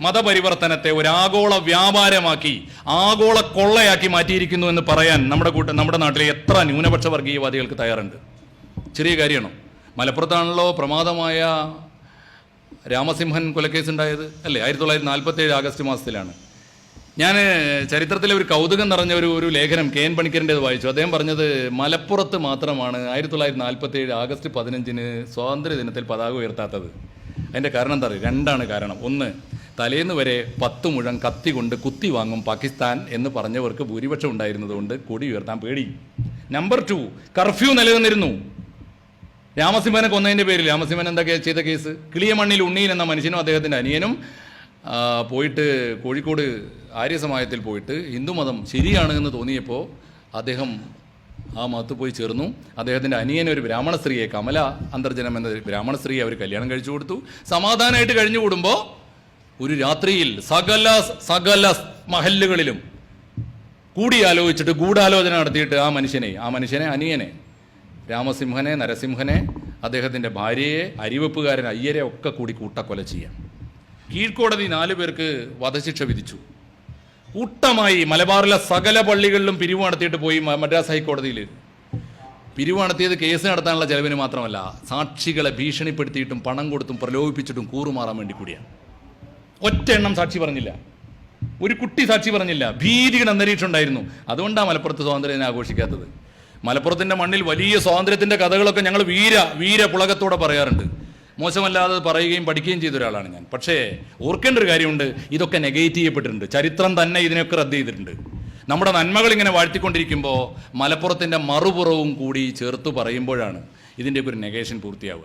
മതപരിവർത്തനത്തെ ഒരു ആഗോള വ്യാപാരമാക്കി ആഗോള കൊള്ളയാക്കി മാറ്റിയിരിക്കുന്നു എന്ന് പറയാൻ നമ്മുടെ നാട്ടിലെ എത്ര ന്യൂനപക്ഷ വർഗീയവാദികൾക്ക് തയ്യാറുണ്ട്? ചെറിയ കാര്യമാണോ? മലപ്പുറത്താണല്ലോ പ്രമാദമായ രാമസിംഹൻ കൊലക്കേസ് ഉണ്ടായത് അല്ലേ? 1947 ആഗസ്റ്റ് മാസത്തിലാണ്. ഞാൻ ചരിത്രത്തിലെ ഒരു കൗതുകം നിറഞ്ഞ ഒരു ലേഖനം കെ എൻ പണിക്കറിൻ്റെത് വായിച്ചു. അദ്ദേഹം പറഞ്ഞത് മലപ്പുറത്ത് മാത്രമാണ് 1947 ആഗസ്റ്റ് 15 സ്വാതന്ത്ര്യ ദിനത്തിൽ പതാക ഉയർത്താത്തത്. അതിൻ്റെ കാരണം എന്താ പറയുക? രണ്ടാണ് കാരണം. ഒന്ന്, തലേന്ന് വരെ 10 മുഴം കത്തി കൊണ്ട് കുത്തി വാങ്ങും പാകിസ്ഥാൻ എന്ന് പറഞ്ഞവർക്ക് ഭൂരിപക്ഷം ഉണ്ടായിരുന്നതുകൊണ്ട് കൊടി ഉയർത്താൻ പേടി. നമ്പർ 2, കർഫ്യൂ നിലനിന്നിരുന്നു. രാമസിംഹനെ കൊന്നതിൻ്റെ പേരിൽ രാമസിംഹൻ എന്താ ചെയ്ത കേസ്? കിളിയമണ്ണിൽ ഉണ്ണിയിൽ എന്ന മനുഷ്യനും അദ്ദേഹത്തിൻ്റെ അനിയനും പോയിട്ട് കോഴിക്കോട് ആര്യസമാജത്തിൽ പോയിട്ട് ഹിന്ദുമതം ശരിയാണ് എന്ന് തോന്നിയപ്പോൾ അദ്ദേഹം ആ മതത്ത് പോയി ചേർന്നു. അദ്ദേഹത്തിൻ്റെ അനിയനെ ഒരു ബ്രാഹ്മണ സ്ത്രീയെ, കമല അന്തർജനം എന്ന ബ്രാഹ്മണ സ്ത്രീയെ അവർ കല്യാണം കഴിച്ചു കൊടുത്തു. സമാധാനമായിട്ട് കഴിഞ്ഞു കൂടുമ്പോൾ ഒരു രാത്രിയിൽ സകല മഹല്ലുകളിലും കൂടിയാലോചിച്ചിട്ട് ഗൂഢാലോചന നടത്തിയിട്ട് ആ മനുഷ്യനെ അനിയനെ, രാമസിംഹനെ, നരസിംഹനെ, അദ്ദേഹത്തിൻ്റെ ഭാര്യയെ, അരിവെപ്പുകാരൻ അയ്യരെ ഒക്കെ കൂടി കൂട്ടക്കൊല ചെയ്യാം. കീഴ്ക്കോടതി 4 പേർക്ക് വധശിക്ഷ വിധിച്ചു. കൂട്ടമായി മലബാറിലെ സകല പള്ളികളിലും പിരിവ് നടത്തിയിട്ട് പോയി മദ്രാസ് ഹൈക്കോടതിയിൽ. പിരിവ് നടത്തിയത് കേസ് നടത്താനുള്ള ചെലവിന് മാത്രമല്ല, സാക്ഷികളെ ഭീഷണിപ്പെടുത്തിയിട്ടും പണം കൊടുത്തും പ്രലോഭിപ്പിച്ചിട്ടും കൂറുമാറാൻ വേണ്ടി കൂടിയാണ്. ഒറ്റ എണ്ണം സാക്ഷി പറഞ്ഞില്ല, ഒരു കുട്ടി സാക്ഷി പറഞ്ഞില്ല. ഭീതിയുടെ അന്തരീക്ഷം ഉണ്ടായിരുന്നു. അതുകൊണ്ടാണ് മലപ്പുറത്ത് സ്വാതന്ത്ര്യം ആഘോഷിക്കാത്തത്. മലപ്പുറത്തിൻ്റെ മണ്ണിൽ വലിയ സ്വാതന്ത്ര്യത്തിൻ്റെ കഥകളൊക്കെ ഞങ്ങൾ വീര പുളകത്തോടെ പറയാറുണ്ട്. മോശമല്ലാതെ പറയുകയും പഠിക്കുകയും ചെയ്ത ഒരാളാണ് ഞാൻ. പക്ഷേ ഓർക്കേണ്ട ഒരു കാര്യമുണ്ട്, ഇതൊക്കെ നെഗേറ്റ് ചെയ്യപ്പെട്ടിട്ടുണ്ട്. ചരിത്രം തന്നെ ഇതിനൊക്കെ റദ്ദ് ചെയ്തിട്ടുണ്ട്. നമ്മുടെ നന്മകൾ ഇങ്ങനെ വാഴ്ത്തിക്കൊണ്ടിരിക്കുമ്പോൾ മലപ്പുറത്തിൻ്റെ മറുപുറവും കൂടി ചേർത്ത് പറയുമ്പോഴാണ് ഇതിൻ്റെയൊക്കെ ഒരു നെഗേഷൻ പൂർത്തിയാവുക.